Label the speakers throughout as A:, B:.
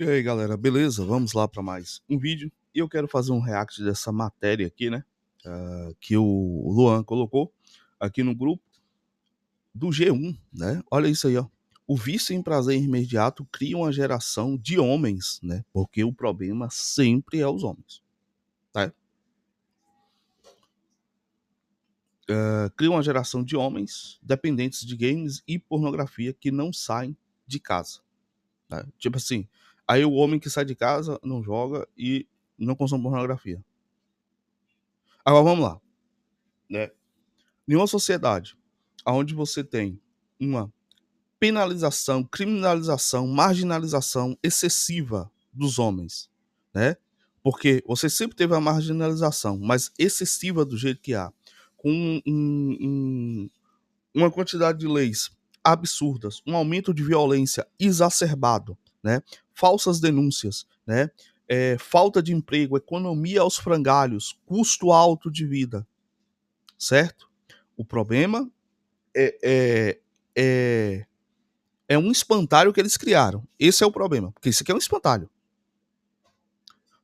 A: E aí, galera, beleza? Vamos lá para mais um vídeo. E eu quero fazer um react dessa matéria aqui, né? Que o Luan colocou aqui no grupo do G1, né? Olha isso aí, ó. O vício em prazer imediato cria uma geração de homens, né? Porque o problema sempre é os homens, tá? Cria uma geração de homens dependentes de games e pornografia que não saem de casa, tá? Tipo assim, aí o homem que sai de casa não joga e não consome pornografia. Agora vamos lá, né? Em uma sociedade onde você tem uma penalização, criminalização, marginalização excessiva dos homens, né? Porque você sempre teve a marginalização, mas excessiva do jeito que há, com uma quantidade de leis absurdas, um aumento de violência exacerbado, né? Falsas denúncias, né? Falta de emprego, economia aos frangalhos, custo alto de vida, certo? O problema é, é, é, é um espantalho que eles criaram. Esse é o problema, porque isso aqui é um espantalho.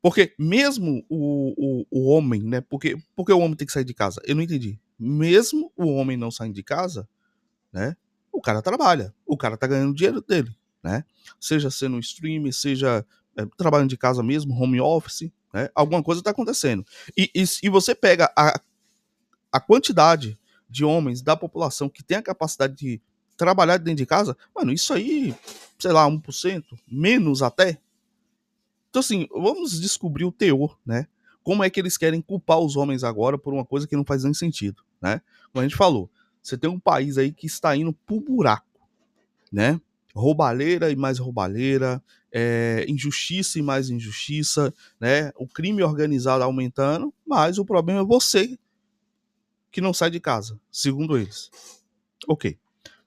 A: Porque mesmo o homem, né? Porque o homem tem que sair de casa? Eu não entendi. Mesmo o homem não saindo de casa, né? O cara trabalha, o cara tá ganhando o dinheiro dele, né? Seja sendo um streamer, seja trabalhando de casa mesmo, home office, né? Alguma coisa tá acontecendo. E você pega a quantidade de homens da população que tem a capacidade de trabalhar dentro de casa, mano, isso aí, sei lá, 1%, menos até. Então, assim, vamos descobrir o teor, né? Como é que eles querem culpar os homens agora por uma coisa que não faz nem sentido, né? Como a gente falou, você tem um país aí que está indo pro buraco, né? Roubalheira e mais roubalheira, injustiça e mais injustiça, né? O crime organizado aumentando, mas o problema é você que não sai de casa, segundo eles. Ok,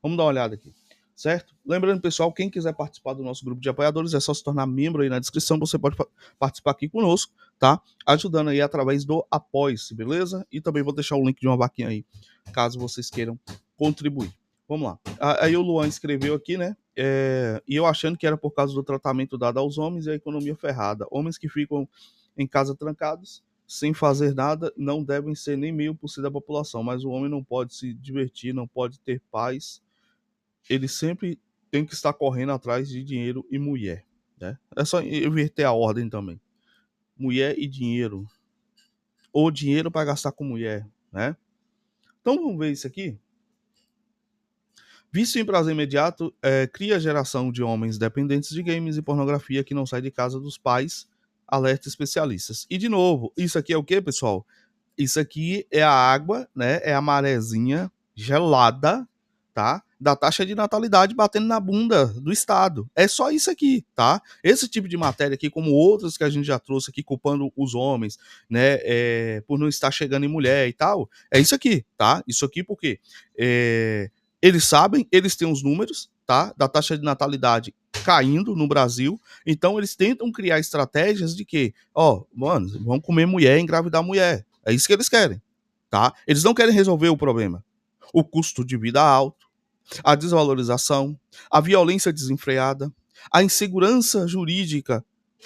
A: vamos dar uma olhada aqui, certo? Lembrando, pessoal, quem quiser participar do nosso grupo de apoiadores, é só se tornar membro aí na descrição, você pode participar aqui conosco, tá? Ajudando aí através do Apoie-se, beleza? E também vou deixar o link de uma vaquinha aí, caso vocês queiram contribuir. Vamos lá. Aí o Luan escreveu aqui, né? E eu achando que era por causa do tratamento dado aos homens e a economia ferrada. Homens que ficam em casa trancados, sem fazer nada, não devem ser nem 1000% da população, mas o homem não pode se divertir, não pode ter paz, ele sempre tem que estar correndo atrás de dinheiro e mulher, né? É só inverter a ordem também. Mulher e dinheiro, ou dinheiro para gastar com mulher, né? Então vamos ver isso aqui. Vício em prazer imediato cria geração de homens dependentes de games e pornografia que não saem de casa dos pais, alerta especialistas. E de novo, isso aqui é o que, pessoal? Isso aqui é a água, né? É a marezinha gelada, tá? Da taxa de natalidade batendo na bunda do Estado. É só isso aqui, tá? Esse tipo de matéria aqui, como outras que a gente já trouxe aqui, culpando os homens, né? Por não estar chegando em mulher e tal. É isso aqui, tá? Isso aqui porque eles sabem, eles têm os números, tá? Da taxa de natalidade caindo no Brasil, então eles tentam criar estratégias de que, mano, vão comer mulher, engravidar mulher. É isso que eles querem, tá? Eles não querem resolver o problema. O custo de vida alto, a desvalorização, a violência desenfreada, a insegurança jurídica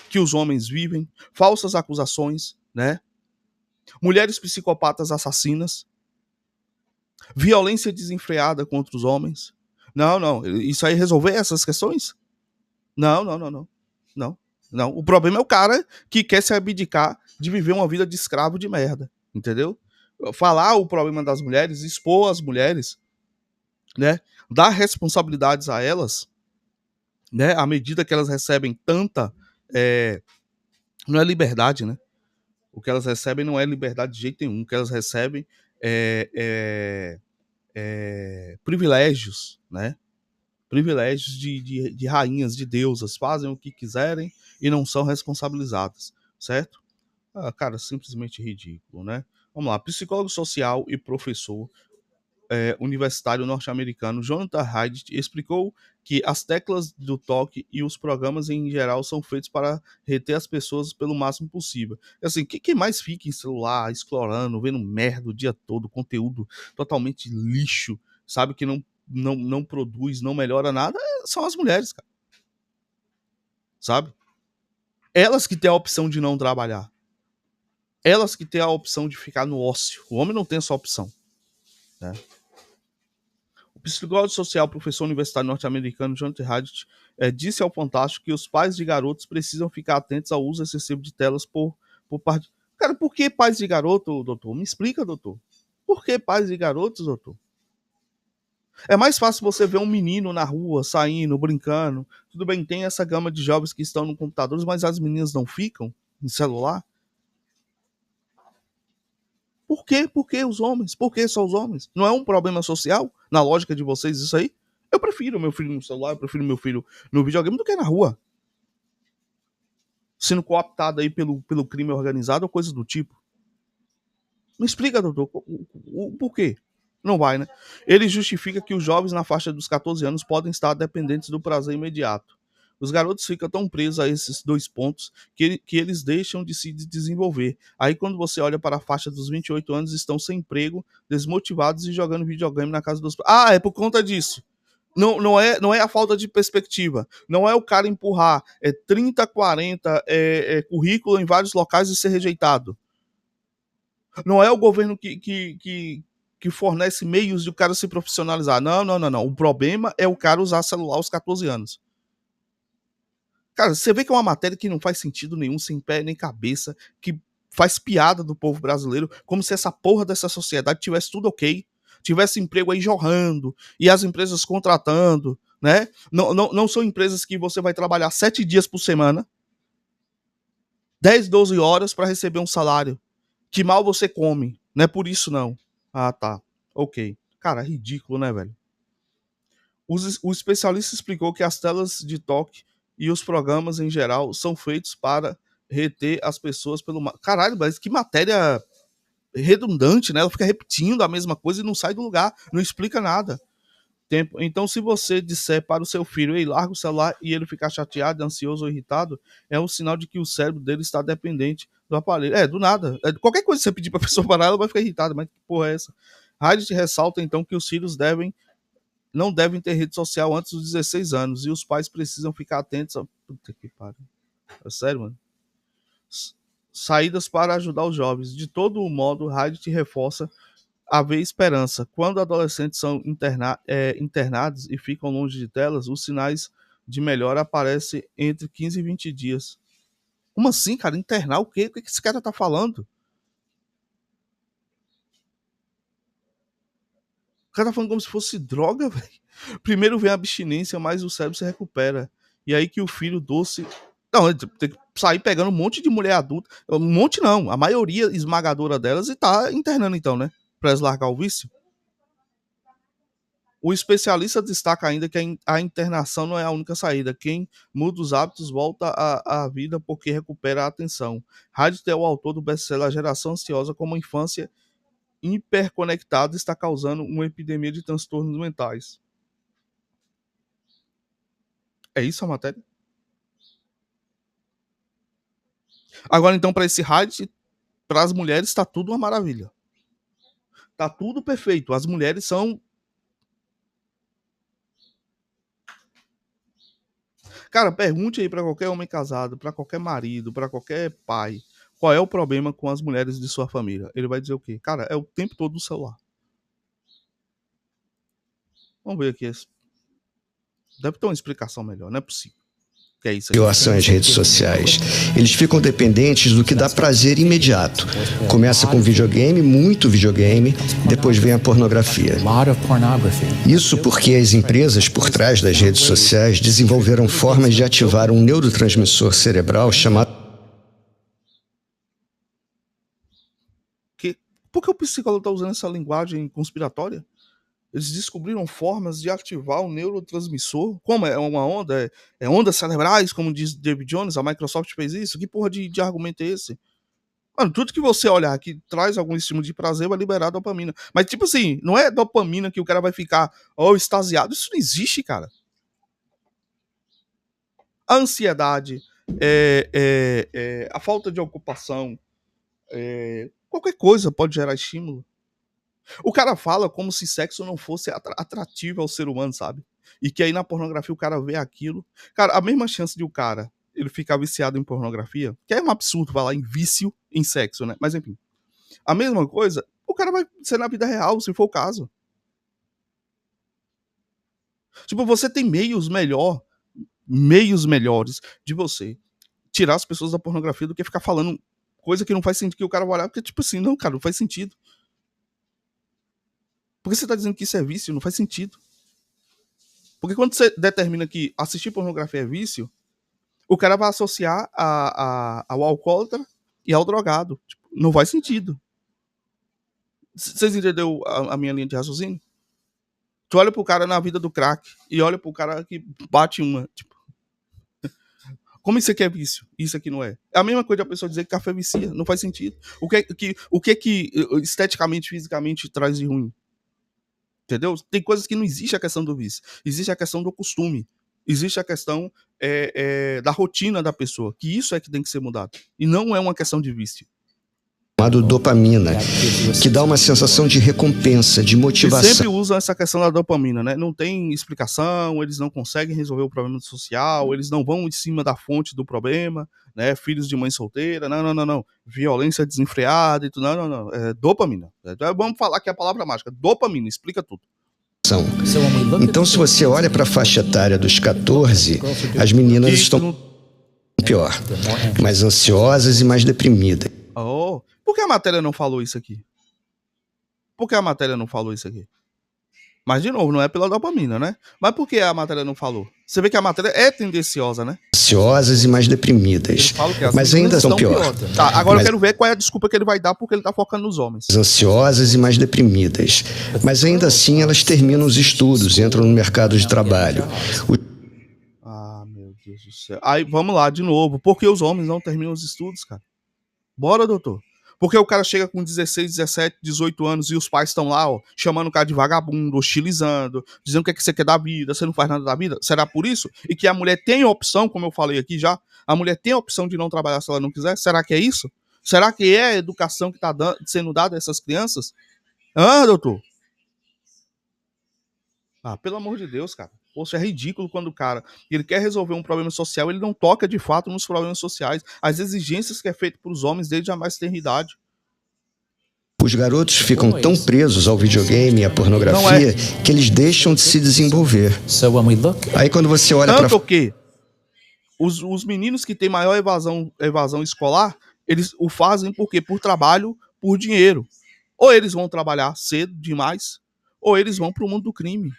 A: que os homens vivem, falsas acusações, né? Mulheres psicopatas assassinas, violência desenfreada contra os homens. Não, não. Isso aí resolver essas questões? Não, não, não, não. Não, não. O problema é o cara que quer se abdicar de viver uma vida de escravo de merda. Entendeu? Falar o problema das mulheres, expor as mulheres, né? Dar responsabilidades a elas, né? À medida que elas recebem tanta. Não é liberdade, né? O que elas recebem não é liberdade de jeito nenhum. O que elas recebem privilégios, né? Privilégios de rainhas, de deusas, fazem o que quiserem e não são responsabilizadas, certo? Cara, simplesmente ridículo, né? Vamos lá, psicólogo social e professor universitário norte-americano Jonathan Haidt explicou que as teclas do toque e os programas em geral são feitos para reter as pessoas pelo máximo possível. Assim, quem mais fica em celular, explorando, vendo merda o dia todo, conteúdo totalmente lixo, sabe, que não produz, não melhora nada, são as mulheres, cara. Sabe? Elas que têm a opção de não trabalhar. Elas que têm a opção de ficar no ócio. O homem não tem essa opção, né? O psicólogo social, professor universitário norte-americano Jonathan Haidt, disse ao Fantástico que os pais de garotos precisam ficar atentos ao uso excessivo de telas por parte. Cara, por que pais de garoto, doutor? Me explica, doutor. Por que pais de garotos, doutor? É mais fácil você ver um menino na rua, saindo, brincando. Tudo bem, tem essa gama de jovens que estão no computador, mas as meninas não ficam em celular? Por quê? Por que os homens? Por que só os homens? Não é um problema social? Na lógica de vocês, isso aí? Eu prefiro meu filho no celular, eu prefiro meu filho no videogame do que na rua. Sendo cooptado aí pelo crime organizado ou coisa do tipo. Me explica, doutor, o porquê? Não vai, né? Ele justifica que os jovens na faixa dos 14 anos podem estar dependentes do prazer imediato. Os garotos ficam tão presos a esses dois pontos que eles deixam de se desenvolver. Aí, quando você olha para a faixa dos 28 anos, estão sem emprego, desmotivados e jogando videogame na casa dos. Ah, é por conta disso. Não é a falta de perspectiva. Não é o cara empurrar 30, 40 currículo em vários locais e ser rejeitado. Não é o governo que fornece meios de o cara se profissionalizar. Não. O problema é o cara usar celular aos 14 anos. Cara, você vê que é uma matéria que não faz sentido nenhum, sem pé nem cabeça, que faz piada do povo brasileiro, como se essa porra dessa sociedade tivesse tudo ok, tivesse emprego aí jorrando, e as empresas contratando, né? Não são empresas que você vai trabalhar 7 dias por semana, 10, 12 horas para receber um salário, que mal você come. Não é por isso, não. Ah, tá. Ok. Cara, é ridículo, né, velho? O especialista explicou que as telas de toque e os programas em geral são feitos para reter as pessoas pelo. Caralho, mas que matéria redundante, né? Ela fica repetindo a mesma coisa e não sai do lugar, não explica nada. Então, se você disser para o seu filho, ei, larga o celular e ele ficar chateado, ansioso ou irritado, é um sinal de que o cérebro dele está dependente do aparelho. Do nada. Qualquer coisa que você pedir para a pessoa parar, ela vai ficar irritada. Mas que porra é essa? Haidt ressalta, então, que os filhos não devem ter rede social antes dos 16 anos e os pais precisam ficar atentos a. Puta que pariu. É sério, mano? Saídas para ajudar os jovens. De todo modo, Haidt reforça haver esperança. Quando adolescentes são internados e ficam longe de telas, os sinais de melhora aparecem entre 15 e 20 dias. Como assim, cara? Internar o quê? O que esse cara tá falando? O cara tá falando como se fosse droga, velho. Primeiro vem a abstinência, mas o cérebro se recupera. E aí que o filho doce. Não, ele tem que sair pegando um monte de mulher adulta. Um monte não, a maioria esmagadora delas e tá internando então, né? Pra eles largar o vício. O especialista destaca ainda que a internação não é a única saída. Quem muda os hábitos volta à vida porque recupera a atenção. Haidt é o autor do best-seller A Geração Ansiosa, como a infância hiperconectada está causando uma epidemia de transtornos mentais. É isso a matéria? Agora, então, para esse Haidt, para as mulheres está tudo uma maravilha. Tá tudo perfeito. As mulheres são. Cara, pergunte aí para qualquer homem casado, para qualquer marido, para qualquer pai, qual é o problema com as mulheres de sua família? Ele vai dizer o quê? Cara, é o tempo todo no celular. Vamos ver aqui. Deve ter uma explicação melhor, não é possível. Que é isso aí.
B: Relação às redes sociais. Eles ficam dependentes do que dá prazer imediato. Começa com videogame, muito videogame, depois vem a pornografia. Isso porque as empresas por trás das redes sociais desenvolveram formas de ativar um neurotransmissor cerebral chamado...
A: Por que o psicólogo está usando essa linguagem conspiratória? Eles descobriram formas de ativar o neurotransmissor. Como é uma onda? É ondas cerebrais, como diz David Jones, a Microsoft fez isso? Que porra de argumento é esse? Mano, tudo que você olhar que traz algum estímulo de prazer vai liberar dopamina. Mas, tipo assim, não é dopamina que o cara vai ficar extasiado. Isso não existe, cara. A ansiedade, a falta de ocupação, qualquer coisa pode gerar estímulo. O cara fala como se sexo não fosse atrativo ao ser humano, sabe? E que aí na pornografia o cara vê aquilo. Cara, a mesma chance de o cara ele fica viciado em pornografia, que é um absurdo falar em vício em sexo, né? Mas enfim. A mesma coisa, o cara vai ser na vida real, se for o caso. Tipo, você tem meios melhores de você tirar as pessoas da pornografia do que ficar falando coisa que não faz sentido, que o cara vai olhar, porque tipo assim, não, cara, não faz sentido. Por que você tá dizendo que isso é vício? Não faz sentido. Porque quando você determina que assistir pornografia é vício, o cara vai associar ao alcoólatra e ao drogado. Tipo, não faz sentido. Vocês entenderam a minha linha de raciocínio? Tu olha pro cara na vida do crack e olha pro cara que bate uma. Tipo, como isso aqui é vício? Isso aqui não é. É a mesma coisa a pessoa dizer que café vicia. Não faz sentido. O que esteticamente, fisicamente traz de ruim? Entendeu? Tem coisas que não existe a questão do vício. Existe a questão do costume. Existe a questão da rotina da pessoa. Que isso é que tem que ser mudado. E não é uma questão de vício.
B: Chamado dopamina, que dá uma sensação de recompensa, de motivação.
A: Eles sempre usam essa questão da dopamina, né? Não tem explicação, eles não conseguem resolver o problema social, eles não vão em cima da fonte do problema, né? Filhos de mãe solteira, não. Violência desenfreada e tudo, não. É dopamina. Vamos falar que é a palavra mágica, dopamina, explica tudo.
B: Então, se você olha para a faixa etária dos 14, as meninas estão pior, mais ansiosas e mais deprimidas.
A: Oh, por que a matéria não falou isso aqui? Mas, de novo, não é pela dopamina, né? Mas por que a matéria não falou? Você vê que a matéria é tendenciosa, né?
B: Ansiosas e mais deprimidas. Mas ainda são pior.
A: Tá, agora eu quero ver qual é a desculpa que ele vai dar porque ele tá focando nos homens.
B: Ansiosas e mais deprimidas. Mas ainda assim elas terminam os estudos, entram no mercado de trabalho.
A: Meu Deus do céu. Aí, vamos lá, de novo. Por que os homens não terminam os estudos, cara? Bora, doutor. Porque o cara chega com 16, 17, 18 anos e os pais estão lá, ó, chamando o cara de vagabundo, hostilizando, dizendo o que é que você quer da vida, você não faz nada da vida. Será por isso? E que a mulher tem opção, como eu falei aqui já, a mulher tem a opção de não trabalhar se ela não quiser? Será que é isso? Será que é a educação que está sendo dada a essas crianças? Doutor? Pelo amor de Deus, cara. Poxa, é ridículo quando o cara ele quer resolver um problema social, ele não toca de fato nos problemas sociais. As exigências que é feito para os homens desde a mais tenra idade.
B: Os garotos ficam tão presos ao videogame e à pornografia que eles deixam de se desenvolver. Aí quando você olha para...
A: Tanto que os meninos que têm maior evasão escolar, eles o fazem por quê? Por trabalho, por dinheiro. Ou eles vão trabalhar cedo demais, ou eles vão para o mundo do crime.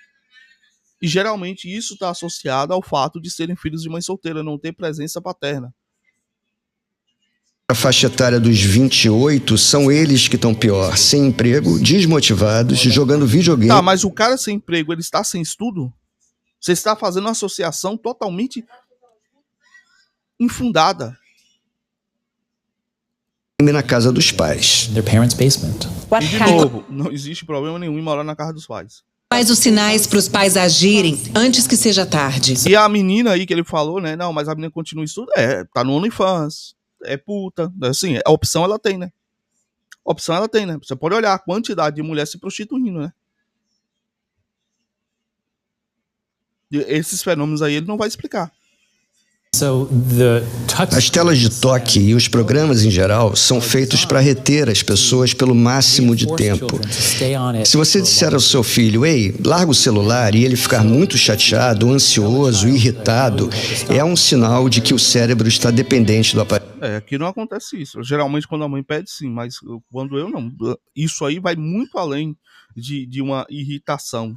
A: E geralmente isso está associado ao fato de serem filhos de mãe solteira, não ter presença paterna.
B: A faixa etária dos 28 são eles que estão pior, sem emprego, desmotivados, jogando videogame.
A: Tá, mas o cara sem emprego, ele está sem estudo? Você está fazendo uma associação totalmente infundada.
B: Na casa dos pais.
A: E de novo, não existe problema nenhum em morar na casa dos pais.
C: Quais os sinais para os pais agirem antes que seja tarde?
A: E a menina aí que ele falou, né? Não, mas a menina continua estudando. Tá no OnlyFans. É puta. Assim, a opção ela tem, né? Você pode olhar a quantidade de mulher se prostituindo, né? E esses fenômenos aí ele não vai explicar.
B: As telas de toque e os programas em geral são feitos para reter as pessoas pelo máximo de tempo. Se você disser ao seu filho, ei, larga o celular, e ele ficar muito chateado, ansioso, irritado, é um sinal de que o cérebro está dependente do aparelho.
A: Aqui não acontece isso. Geralmente quando a mãe pede, sim, mas quando eu não. Isso aí vai muito além de uma irritação.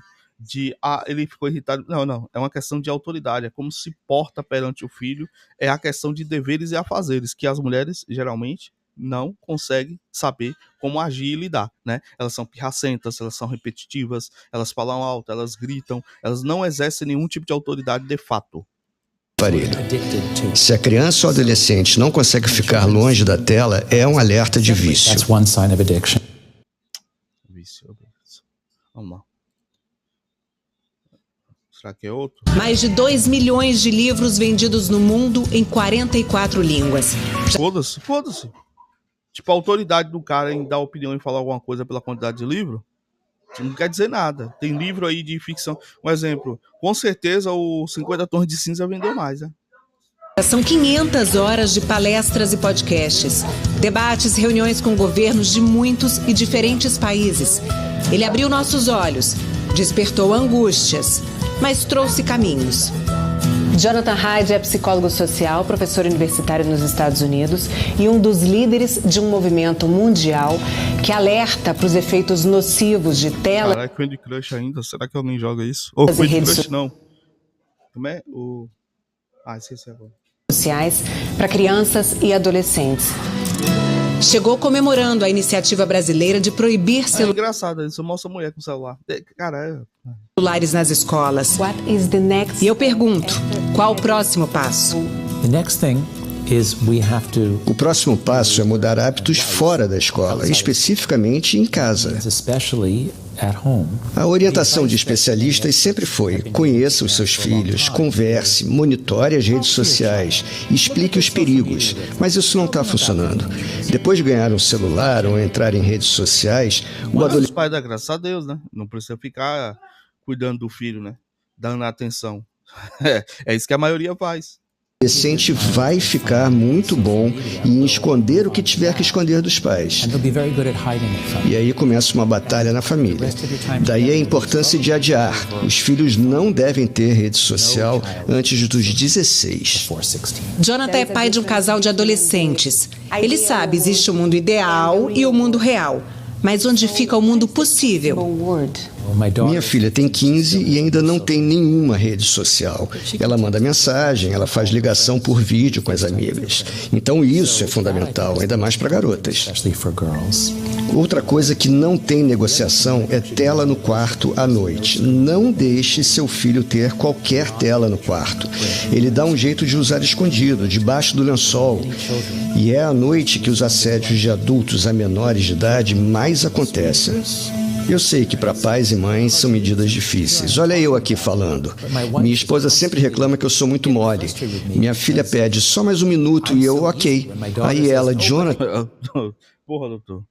A: Ele ficou irritado. Não, é uma questão de autoridade, é como se porta perante o filho, é a questão de deveres e afazeres, que as mulheres, geralmente, não conseguem saber como agir e lidar, né? Elas são pirracentas, elas são repetitivas, elas falam alto, elas gritam, elas não exercem nenhum tipo de autoridade de fato.
B: Se a criança ou adolescente não consegue ficar longe da tela, é um alerta de vício.
A: Vamos lá. Será que é outro?
C: Mais de 2 milhões de livros vendidos no mundo em 44 línguas.
A: Foda-se. Tipo, a autoridade do cara em dar opinião e falar alguma coisa pela quantidade de livro, não quer dizer nada. Tem livro aí de ficção. Um exemplo, com certeza o 50 Tons de Cinza vendeu mais, né?
C: São 500 horas de palestras e podcasts, debates, reuniões com governos de muitos e diferentes países. Ele abriu nossos olhos, despertou angústias, mas trouxe caminhos. Jonathan Haidt é psicólogo social, professor universitário nos Estados Unidos e um dos líderes de um movimento mundial que alerta para os efeitos nocivos de tela.
A: Caralho, Candy Crush ainda? Será que alguém joga isso? Ou Candy Crush não. Como é? Esqueci agora.
C: Sociais para crianças e adolescentes. Chegou comemorando a iniciativa brasileira de proibir
A: É engraçado, isso mostra a mulher com celular. Caralho.
C: Celulares nas escolas. E eu pergunto, qual o próximo passo?
B: O próximo passo é mudar hábitos fora da escola, especificamente em casa. A orientação de especialistas sempre foi: conheça os seus filhos, converse, monitore as redes sociais, explique os perigos. Mas isso não está funcionando. Depois de ganhar um celular ou entrar em redes sociais, o adolescente...
A: Os pais dão graças a Deus, né? Não precisa ficar cuidando do filho, né? Dando atenção. É isso que a maioria faz.
B: O adolescente vai ficar muito bom em esconder o que tiver que esconder dos pais. E aí começa uma batalha na família. Daí a importância de adiar. Os filhos não devem ter rede social antes dos 16.
C: Jonathan é pai de um casal de adolescentes. Ele sabe, existe o mundo ideal e o mundo real. Mas onde fica o mundo possível?
B: Minha filha tem 15 e ainda não tem nenhuma rede social. Ela manda mensagem, ela faz ligação por vídeo com as amigas. Então isso é fundamental, ainda mais para garotas. Outra coisa que não tem negociação é tela no quarto à noite. Não deixe seu filho ter qualquer tela no quarto. Ele dá um jeito de usar escondido, debaixo do lençol. E é à noite que os assédios de adultos a menores de idade mais acontecem. Eu sei que para pais e mães são medidas difíceis. Olha eu aqui falando. Minha esposa sempre reclama que eu sou muito mole. Minha filha pede só mais um minuto e eu, ok. Aí ela, Jonathan...
A: Porra, doutor.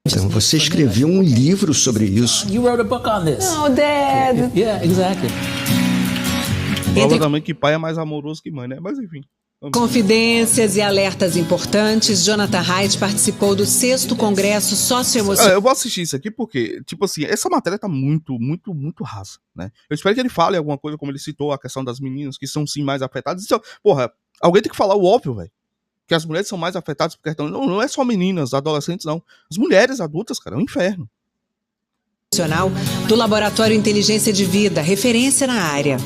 B: Então, você escreveu um livro sobre isso.
C: No, Dad.
D: Yeah, exactly.
A: Prova também que pai é mais amoroso que mãe, né? Mas enfim.
C: Confidências e alertas importantes, Jonathan Haidt participou do 6º Congresso Socioemocional.
A: Eu vou assistir isso aqui porque, tipo assim, essa matéria tá muito rasa, né? Eu espero que ele fale alguma coisa, como ele citou, a questão das meninas, que são sim mais afetadas. Então, porra, alguém tem que falar o óbvio, velho. Que as mulheres são mais afetadas por questão... Não é só meninas, adolescentes, não. As mulheres adultas, cara, é um inferno.
C: Do Laboratório Inteligência de Vida, referência na área.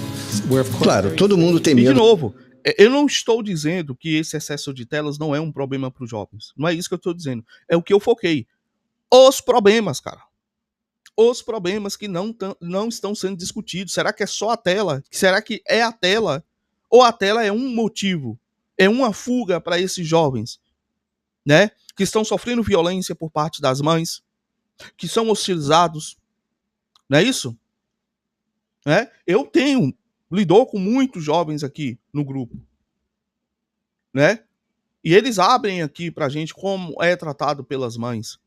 B: Claro, todo mundo tem
A: E de
B: medo.
A: novo, eu não estou dizendo que esse excesso de telas não é um problema para os jovens. Não é isso que eu estou dizendo. É o que eu foquei. Os problemas, cara. Os problemas que não estão sendo discutidos. Será que é só a tela? Será que é a tela? Ou a tela é um motivo? É uma fuga para esses jovens, né? Que estão sofrendo violência por parte das mães, que são hostilizados. Não é isso? Né? Eu lidou com muitos jovens aqui no grupo, né? E eles abrem aqui pra gente como é tratado pelas mães,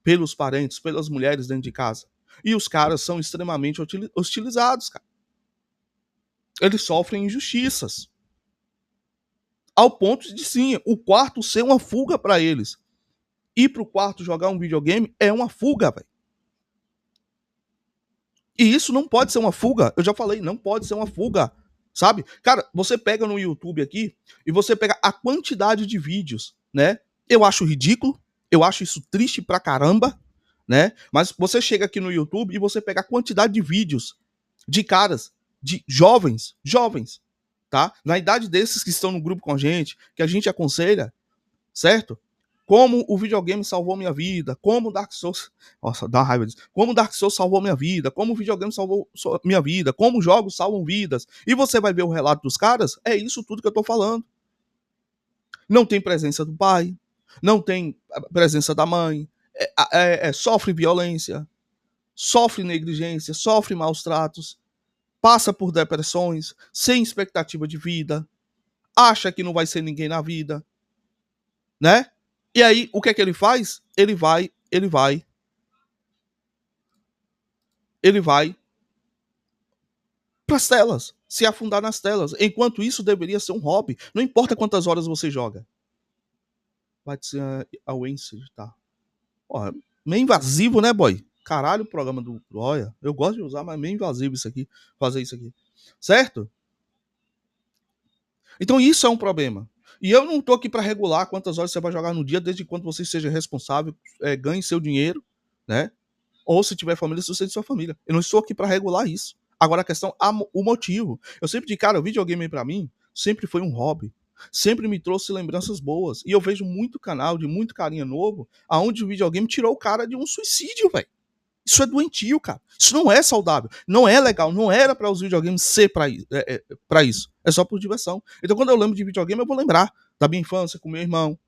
A: pelos parentes, pelas mulheres dentro de casa. E os caras são extremamente hostilizados, cara. Eles sofrem injustiças. Ao ponto de, sim, o quarto ser uma fuga pra eles. Ir pro quarto jogar um videogame é uma fuga, velho. E isso não pode ser uma fuga. Eu já falei, não pode ser uma fuga. Sabe? Cara, você pega no YouTube aqui e você pega a quantidade de vídeos, né? Eu acho ridículo. Eu acho isso triste pra caramba, né? Mas você chega aqui no YouTube e você pega a quantidade de vídeos de caras, de jovens, tá? Na idade desses que estão no grupo com a gente, que a gente aconselha, certo? Como o videogame salvou minha vida, como o Dark Souls... Nossa, dá uma raiva disso. Como o Dark Souls salvou minha vida, como o videogame salvou minha vida, como os jogos salvam vidas. E você vai ver o relato dos caras, é isso tudo que eu tô falando. Não tem presença do pai, não tem presença da mãe, sofre violência, sofre negligência, sofre maus tratos, passa por depressões, sem expectativa de vida, acha que não vai ser ninguém na vida, né? E aí, o que é que ele faz? Ele vai as telas, se afundar nas telas. Enquanto isso deveria ser um hobby. Não importa quantas horas você joga. Vai ser a Wednesday, tá? Porra, meio invasivo, né, boy? Caralho, o programa do... Olha, eu gosto de usar, mas é meio invasivo isso aqui. Fazer isso aqui. Certo? Então isso é um problema. E eu não tô aqui para regular quantas horas você vai jogar no dia, desde quando você seja responsável, ganhe seu dinheiro, né? Ou se tiver família, sustente sua família. Eu não estou aqui para regular isso. Agora a questão, o motivo. Eu sempre digo, cara, o videogame para mim sempre foi um hobby. Sempre me trouxe lembranças boas. E eu vejo muito canal de muito carinha novo, aonde o videogame tirou o cara de um suicídio, velho. Isso é doentio, cara. Isso não é saudável. Não é legal. Não era para os videogames ser para isso. É só por diversão. Então, quando eu lembro de videogame, eu vou lembrar da minha infância com meu irmão,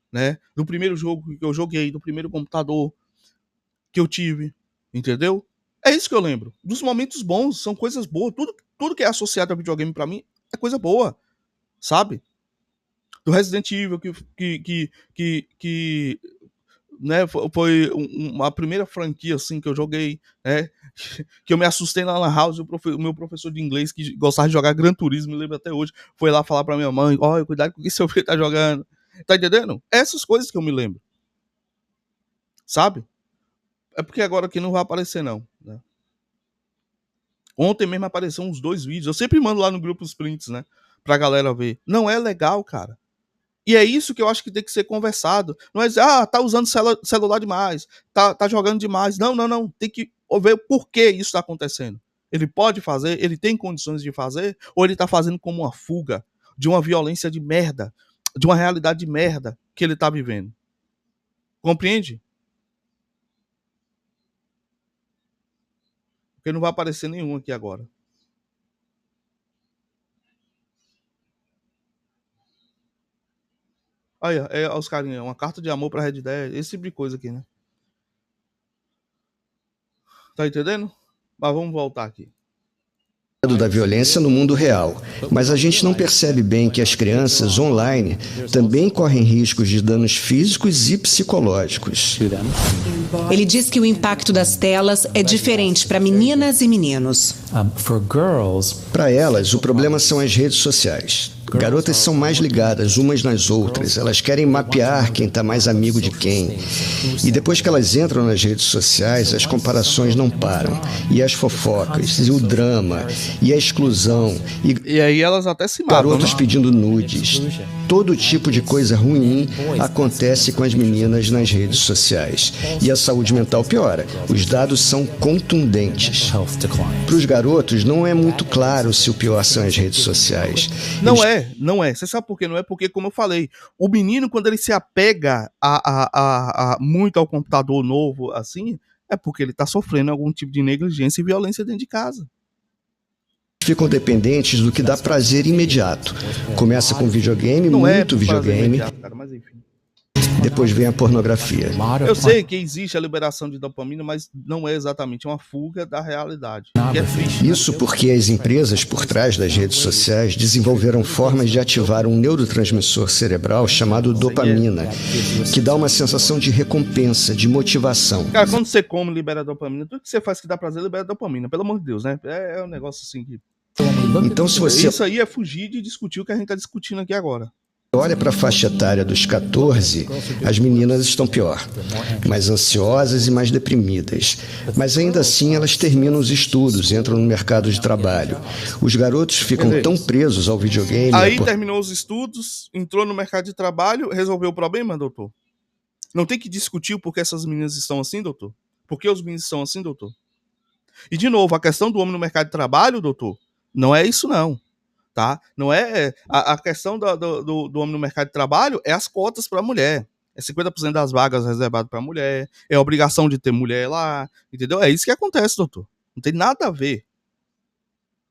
A: né? Do primeiro jogo que eu joguei, do primeiro computador que eu tive, entendeu? É isso que eu lembro. Dos momentos bons, são coisas boas. Tudo que é associado a videogame para mim é coisa boa, sabe? Do Resident Evil, que né, foi a primeira franquia assim que eu joguei, né, que eu me assustei na Lan House, o meu professor de inglês que gostava de jogar Gran Turismo, me lembro até hoje, foi lá falar pra minha mãe, olha, cuidado com o que seu filho tá jogando, tá entendendo? Essas coisas que eu me lembro, sabe? É porque agora aqui não vai aparecer não, né? Ontem mesmo apareceram uns 2 vídeos, eu sempre mando lá no grupo os prints, né, pra galera ver. Não é legal, cara. E é isso que eu acho que tem que ser conversado. Não é dizer, tá usando celular demais, tá jogando demais. Não. Tem que ver por que isso está acontecendo. Ele pode fazer, ele tem condições de fazer, ou ele tá fazendo como uma fuga de uma violência de merda, de uma realidade de merda que ele tá vivendo. Compreende? Porque não vai aparecer nenhum aqui agora. Aí, os carinhos, uma carta de amor pra Red Dead, esse tipo de coisa aqui, né? Tá entendendo? Mas vamos voltar aqui.
B: Da violência no mundo real, mas a gente não percebe bem que as crianças online também correm riscos de danos físicos e psicológicos.
C: Ele diz que o impacto das telas é diferente para meninas e meninos.
B: Para elas, o problema são as redes sociais. Garotas são mais ligadas umas nas outras, elas querem mapear quem está mais amigo de quem. E depois que elas entram nas redes sociais, as comparações não param. E as fofocas, e o drama, e a exclusão.
A: E aí elas até se matam,
B: garotos
A: né?
B: pedindo nudes. Todo tipo de coisa ruim acontece com as meninas nas redes sociais. E a saúde mental piora. Os dados são contundentes. Para os garotos, não é muito claro se o pior são as redes sociais.
A: Não é. Você sabe por quê? Não é porque, como eu falei, o menino, quando ele se apega muito ao computador novo, assim, é porque ele tá sofrendo algum tipo de negligência e violência dentro de casa.
B: Ficam dependentes do que dá prazer imediato. Começa com videogame, muito videogame.
A: Cara, mas enfim.
B: Depois vem a pornografia.
A: Eu sei que existe a liberação de dopamina, mas não é exatamente uma fuga da realidade. Que é triste,
B: Isso porque as empresas por trás das redes sociais desenvolveram formas de ativar um neurotransmissor cerebral chamado dopamina, que dá uma sensação de recompensa, de motivação.
A: Cara, quando você come, libera dopamina. Tudo que você faz que dá prazer, libera dopamina. Pelo amor de Deus, né? É um negócio assim que...
B: Então, se você
A: Isso aí é fugir de discutir o que a gente tá discutindo aqui agora.
B: olha para a faixa etária dos 14, as meninas estão pior, mais ansiosas e mais deprimidas. Mas ainda assim elas terminam os estudos, entram no mercado de trabalho. Os garotos ficam tão presos ao videogame...
A: Aí terminou os estudos, entrou no mercado de trabalho, resolveu o problema, doutor? Não tem que discutir o porquê essas meninas estão assim, doutor? Por que os meninos estão assim, doutor? E, de novo, a questão do homem no mercado de trabalho, doutor, não é isso não. Tá? Não é a questão do homem no mercado de trabalho é as cotas para a mulher. É 50% das vagas reservadas para a mulher, é a obrigação de ter mulher lá, entendeu? É isso que acontece, doutor. Não tem nada a ver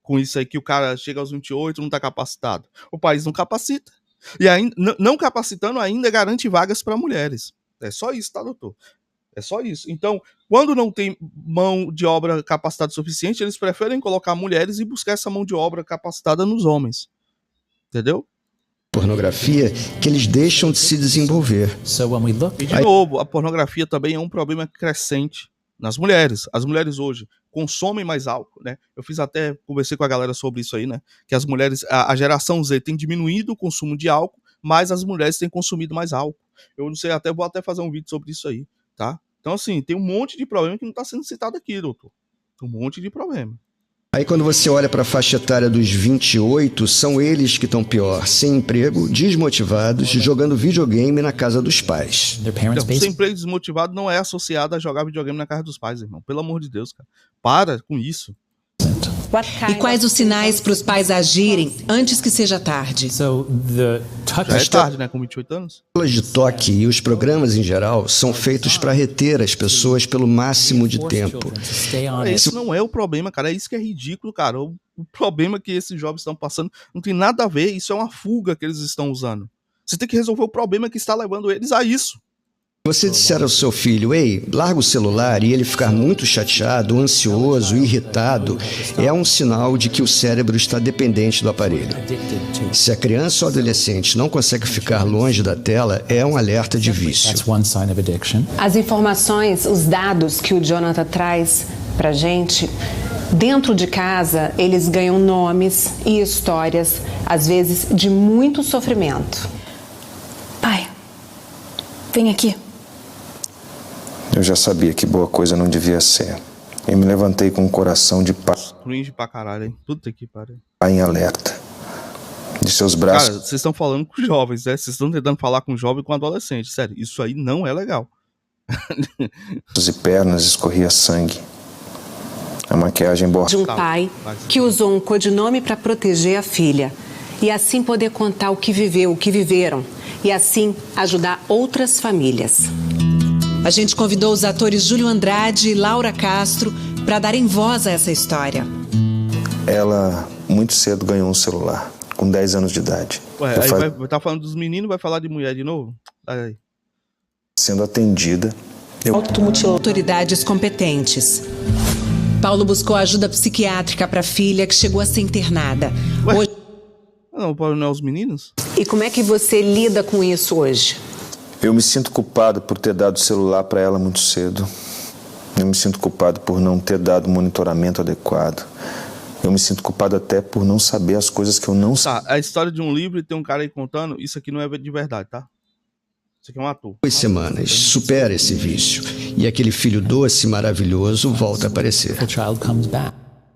A: com isso aí que o cara chega aos 28 e não está capacitado. O país não capacita. E ainda, não capacitando ainda garante vagas para mulheres. É só isso, tá, doutor? É só isso. Então, quando não tem mão de obra capacitada o suficiente, eles preferem colocar mulheres e buscar essa mão de obra capacitada nos homens. Entendeu?
B: Pornografia que eles deixam de se desenvolver.
A: E, de novo, a pornografia também é um problema crescente nas mulheres. As mulheres hoje consomem mais álcool, né? Eu conversei com a galera sobre isso aí, né? Que as mulheres, a geração Z tem diminuído o consumo de álcool, mas as mulheres têm consumido mais álcool. Eu não sei, vou até fazer um vídeo sobre isso aí, tá? Então, assim, tem um monte de problema que não está sendo citado aqui, doutor. Um monte de problema.
B: Aí quando você olha para a faixa etária dos 28, são eles que estão pior, sem emprego, desmotivados, jogando videogame na casa dos pais.
A: Ser emprego desmotivado não é associado a jogar videogame na casa dos pais, irmão. Pelo amor de Deus, cara. Para com isso.
C: E quais os sinais para os pais agirem antes que seja tarde?
A: Já é tarde, né? Com 28 anos.
B: As de toque e os programas em geral são feitos para reter as pessoas pelo máximo de tempo.
A: Esse não é o problema, cara. É isso que é ridículo, cara. O problema que esses jovens estão passando não tem nada a ver. Isso é uma fuga que eles estão usando. Você tem que resolver o problema que está levando eles a isso.
B: Você disser ao seu filho, ei, larga o celular, e ele ficar muito chateado, ansioso, irritado, é um sinal de que o cérebro está dependente do aparelho. Se a criança ou adolescente não consegue ficar longe da tela, é um alerta de vício.
C: As informações, os dados que o Jonathan traz pra gente, dentro de casa, eles ganham nomes e histórias, às vezes de muito sofrimento.
D: Pai, vem aqui.
E: Eu já sabia que boa coisa não devia ser. E me levantei com um coração de pai.
A: Cringe pra caralho, hein? Puta que pariu.
E: Em alerta. De seus braços.
A: Cara, vocês estão falando com jovens, né? Vocês estão tentando falar com jovem e com adolescente. Sério, isso aí não é legal.
E: E pernas escorria sangue. A maquiagem borrada.
C: De um pai que usou um codinome para proteger a filha. E assim poder contar o que viveu, o que viveram. E assim ajudar outras famílias. A gente convidou os atores Júlio Andrade e Laura Castro para darem voz a essa história.
E: Ela muito cedo ganhou um celular, com 10 anos de idade.
A: Ué, aí vai tá falando dos meninos, vai falar de mulher de novo? Aí.
E: Sendo atendida.
C: Autoridades competentes. Paulo buscou ajuda psiquiátrica para a filha, que chegou a ser internada.
A: Hoje... Não é os meninos?
C: E como é que você lida com isso hoje?
E: Eu me sinto culpado por ter dado o celular para ela muito cedo. Eu me sinto culpado por não ter dado monitoramento adequado. Eu me sinto culpado até por não saber as coisas que eu não sei.
A: Tá, a história de um livro e tem um cara aí contando, isso aqui não é de verdade, tá? Isso aqui é um ator.
B: 2 semanas, supera esse vício. E aquele filho doce e maravilhoso volta a aparecer.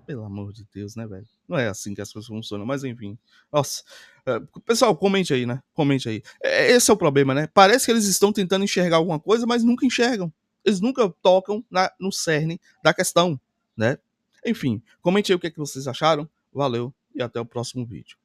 A: Pelo amor de Deus, né, velho? Não é assim que as coisas funcionam, mas enfim. Nossa. Pessoal, comente aí, né? Comente aí. Esse é o problema, né? Parece que eles estão tentando enxergar alguma coisa, mas nunca enxergam. Eles nunca tocam no cerne da questão, né? Enfim, comente aí o que vocês acharam. Valeu e até o próximo vídeo.